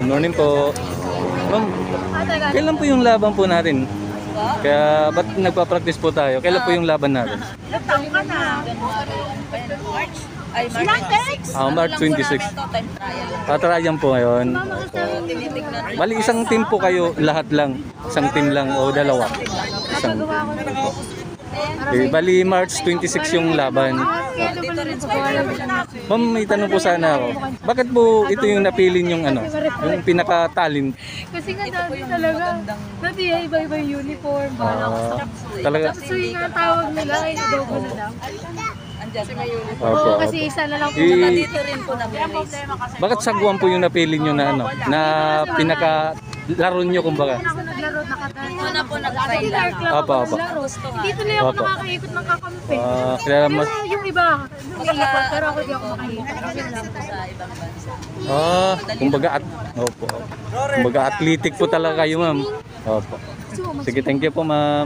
Good morning po. Ma'am, kailan po yung laban po natin? Kaya ba't nagpa-practice po tayo? Kailan po yung laban natin? Nagtaon ka na. March? Ay, March 26. March 26. Trial po ngayon. Bali, isang team po kayo, lahat lang. Isang team lang o dalawa? Isang team. Okay, bali, March 26 yung laban. Ma'am, may tanong po sana ako. Bakit po ito yung napili yung ano, yung pinaka-talent? Kasi nga dati talaga, dati iba-iba yung uniform. Talaga? So yung nga tawag nila ay nadogo na lang. Opo, Kasi isa na lang po. Dito rin po na-release. bakit sagwan po yung napili nyo na ano, na pinaka-laro nyo kumbaga? Ako naglaro, nakatay. Una po nag-try lang. Opo, opo. Dito lang ako nakakaikot ng kakampi. Kaya mas... Pero yung iba, nung pero ako di ako makikita. Kasi lang. Sa ibang bansa. Opo. Kumbaga athletic po talaga kayo, ma'am. Opo. Sige, thank you po, ma'am.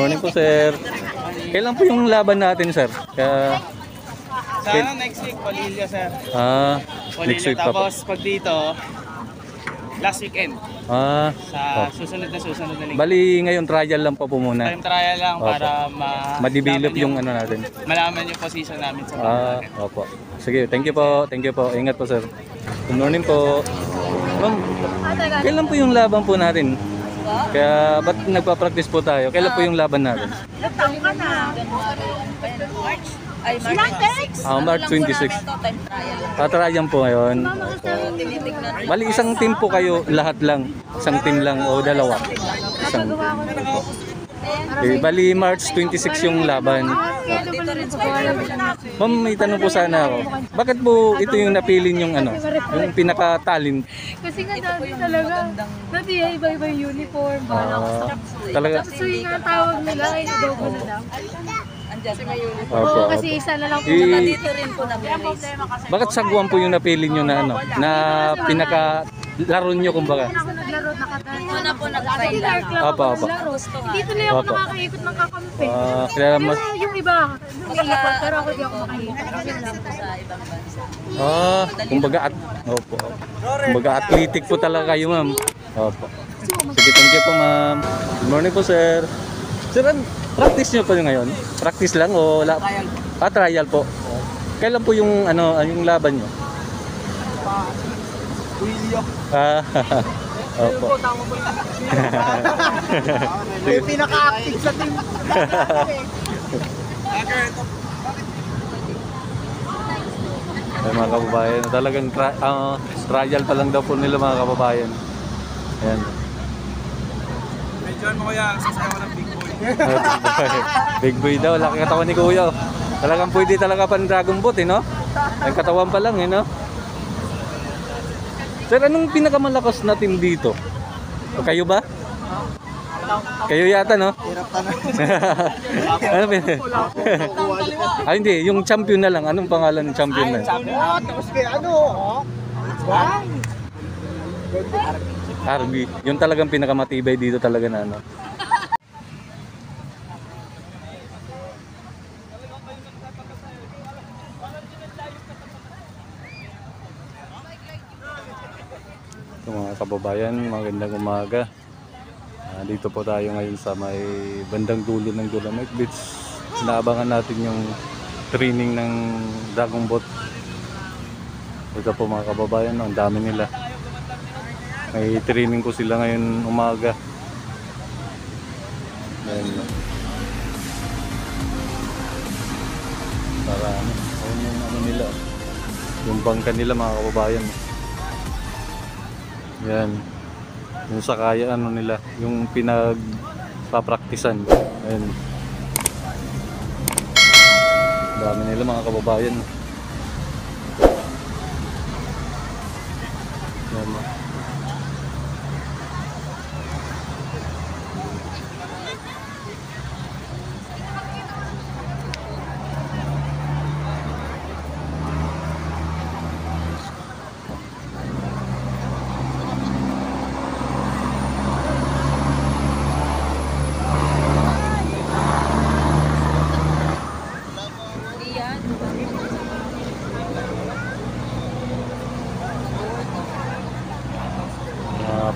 Morning po, sir. Kailan po yung laban natin, sir? Sana next week, Palilya, sir. Next week pa po. Tapos pag dito, last weekend. Sa susunod na linggo. Bali, ngayon trial lang po muna. Time trial lang para ma-develop yung ano natin. Malaman yung position namin sa mga opo. Sige, thank you po. Thank you po. Ingat po, sir. Good morning po. Ma'am, kailan po yung laban po natin? Kaya ba't nagpa-practice po tayo? Kailan po yung laban natin? Nagtaon ka na. March? Ay, March 26. March 26. Trial po ngayon. Bali, isang team po kayo, lahat lang. Isang team lang o dalawa? Isang team. Okay, bali, March 26 yung laban. Ma'am, may tanong po sana ako. Bakit po ito yung napili yung ano, yung pinaka-talent? Kasi nga dati talaga, dati iba-iba yung uniform. Talaga? So yung nga tawag nila ay nadogo na lang. Opo, Kasi isa na lang po. Dito rin po na-release. bakit sagwan po yung napili nyo na ano, na pinaka-laro nyo kumbaga? Ako naglaro, nakatay. Una po nag-try lang. Opo. Dito lang ako nakakaikot ng kakampi. Kaya mas... Pero yung iba, nung pero ako di ako makikita. Kasi lang. Sa ibang bansa. Opo. Kumbaga athletic po talaga kayo, ma'am. Opo. Sige, thank you po, ma'am. Good morning po, sir. Sir, practice nyo po yung ngayon? Practice lang o trial po? Kailan po yung ano, yung laban nyo? Opo. Yung pinaka-active sa team. Ay, mga kababayan, talagang trial pa lang daw po nila, mga kababayan. Ayan. Medyo mo kaya, sasayaw ng big boy. Big boy daw, laki katawan ni Kuya. Talagang pwede talaga pan Dragon Boat, no? May katawan pa lang, no? Sir, anong pinakamalakas na team dito? O kayo ba? Kayo yata, no? Ano ah, hindi, yung champion na lang. Anong pangalan ng champion na? RB. Yung talagang pinakamatibay dito talaga na ano. So, mga kababayan, magandang umaga. Dito po tayo ngayon sa may bandang dulo ng Dolomite Beach. Inaabangan natin yung training ng Dragon Boat. Ito po mga kababayan, ang dami nila. May training ko sila ngayon umaga. Ayan. Para ano, ayun yung ano nila. Yung bangka nila mga kababayan. Yan. Yung sakaya ano nila, yung pinagpapraktisan. Ayun. Dami nila mga kababayan. Yan.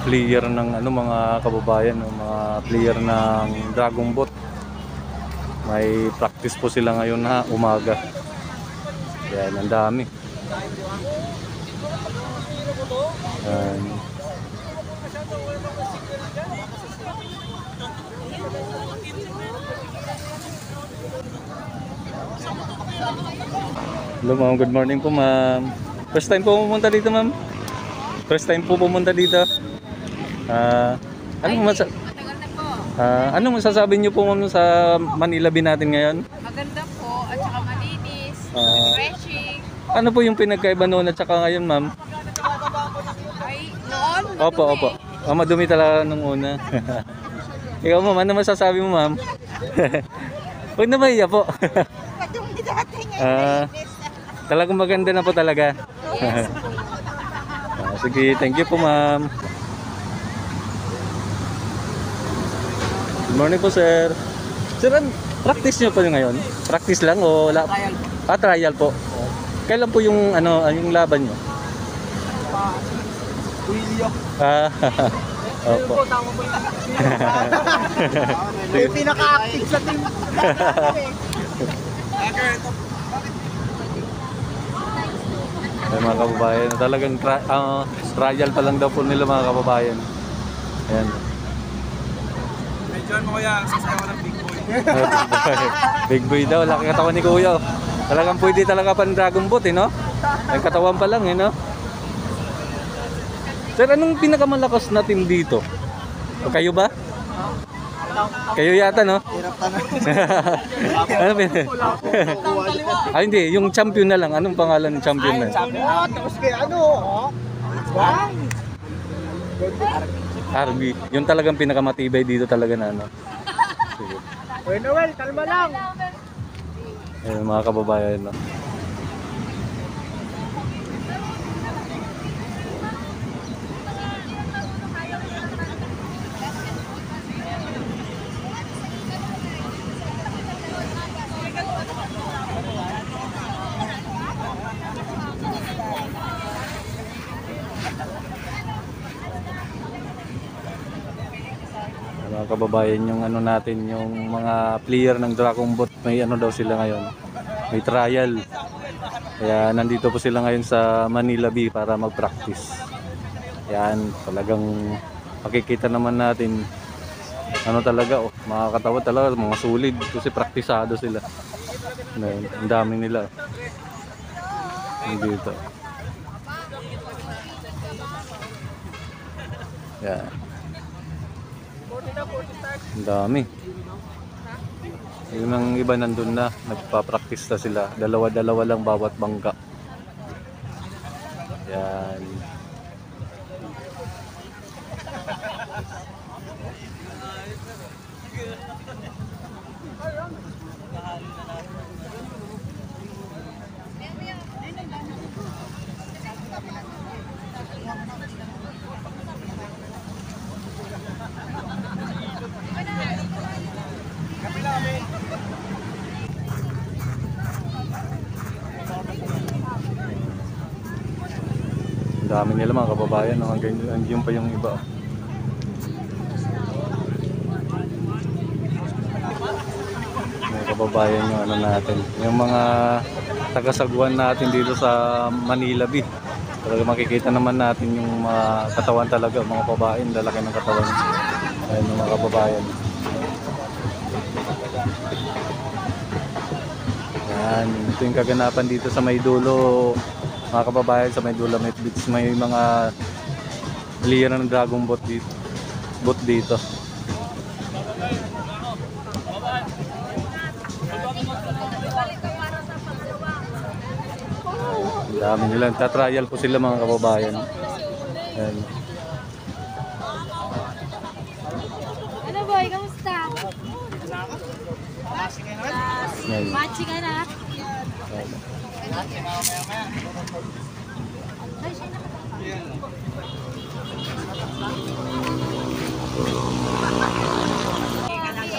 Player ng ano mga kababayan, mga player ng Dragon Boat. May practice po sila ngayon na umaga. Yan, ang dami. Yan. Hello ma'am, good morning po ma'am. First time po pumunta dito ma'am? First time po pumunta dito? Anong masasabi niyo po ma'am sa Manila Bay natin ngayon? Maganda po at saka malinis, refreshing. Ano po yung pinagkaiba noon at saka ngayon ma'am? Ay, noon, Opo. Madumi talaga nung una. Ikaw ma'am, ano masasabi mo ma'am? Huwag na mahiya po. madumi dati ngayon. Talagang maganda na po talaga. Yes. Sige, thank you po ma'am. Good morning po sir. Sir, practice nyo pa yung ngayon? Practice lang o Trial. trial po. Kailan po yung ano yung laban nyo? Wilio. Opo. Yung pinaka-active sa team. Ay, mga kababayan, talagang trial pa lang daw po nila mga kababayan. Ayan. Medyo mo kuya, sasayaw ng big boy. Big boy daw, laki katawan ni kuya. Talagang pwede talaga pan Dragon Boat no? May katawan pa lang no? Sir, anong pinakamalakas na team dito? O kayo ba? Kayo yata, no? Ano ah, hindi, yung champion na lang. Anong pangalan ng champion na? RB. Yung talagang pinakamatibay dito talaga na ano. Sige. Uy, Noel, kalma lang. Ayun, mga kababayan, no? Mga kababayan, yung ano natin, yung mga player ng Dragon Boat, may ano daw sila ngayon, may trial. Kaya nandito po sila ngayon sa Manila Bay para mag-practice. Yan, talagang makikita naman natin ano talaga, makakatawa talaga, mga solid kasi praktisado sila. Ang dami nila dito. Yan. Ang dami. Yung ang iba nandun na, nagpa-practice na sila. Dalawa-dalawa lang bawat bangka. Yan. Ang dami nila mga kababayan, andiyan pa yung iba. Mga kababayan yung ano natin, yung mga taga-saguan natin dito sa Manila Bay. Talaga makikita naman natin yung mga katawan talaga, mga babae, lalaki ng katawan. Ayun yung mga kababayan. Yan, ito yung kaganapan dito sa Maydulo. Mga kababayan, sa Maydulo Beach, may mga lira ng dragon boat dito. Ang dami nila, tatrial po sila mga kababayan. Ayan. Ano boy, kamusta? Ayan. Machi ka na?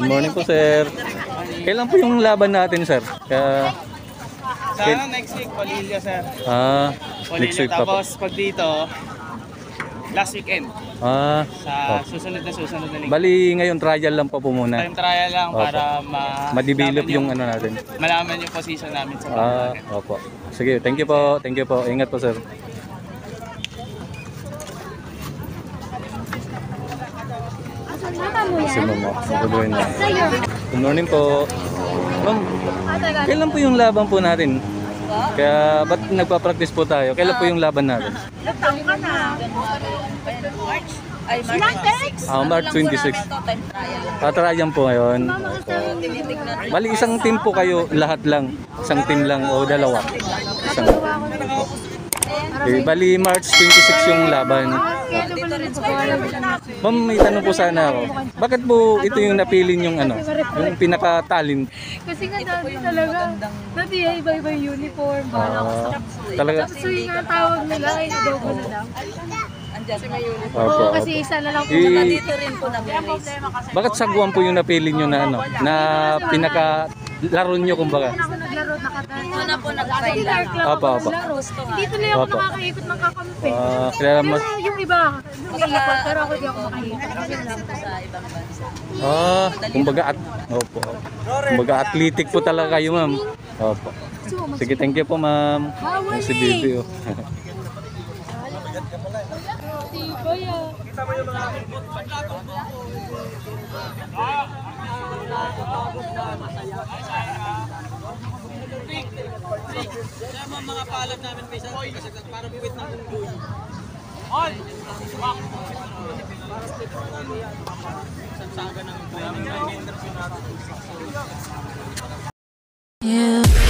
Good morning po, sir. Kailan po yung laban natin, sir? Sana next week, Polillo, sir. Next week pa po. Tapos pag dito, last weekend. Sa susunod na linggo. Bali, ngayon trial lang po muna. Time trial lang para ma-develop yung ano natin. malaman yung position namin sa market. Opo. Sige, thank you po. Thank you po. Ingat po, sir. Mama mo Si yan? Mama. Good na. Sa'yo. Good morning po. Ma'am, kailan po yung laban po natin? Kaya ba't nagpa-practice po tayo? Kailan po yung laban natin? Nagtaon ka na. March? Ay, Silang March 26. March 26. Time trial. Trial po ngayon. Tinitignan rin. Bali, isang team po kayo, lahat lang. Isang team lang o dalawa. Isang. Bali, March 26 yung laban. Dito rin sa Ma'am, may tanong po sana ako. Bakit po ito yung napili yung ano, yung pinaka-talent? Kasi nga dati talaga, dati iba-iba yung uniform, Talaga. so yung nga tawag nila ay adobo na lang. Andiyan sa ngayon. Oo, kasi isa na lang po. Saka dito rin po na-release. Bakit sagwan po yung napili nyo na ano, na pinaka-laro nyo kumbaga? Ako naglaro, nakatay. Una po nag-try lang. Opo, Opo. Dito na ako Opo. nakakaikot ng kakampi. Kaya mas, Pero yung iba, lumiikot, pero ako di ako makaikot. Kasi lang. Sa ibang bansa. kumbaga opo. Kumbaga athletic po talaga kayo, ma'am. Opo. Sige, thank you po, ma'am. Yan si Bibi, oh. Mga palad namin may isang para buwit ng unggoy. Sansaga ng unggoy. You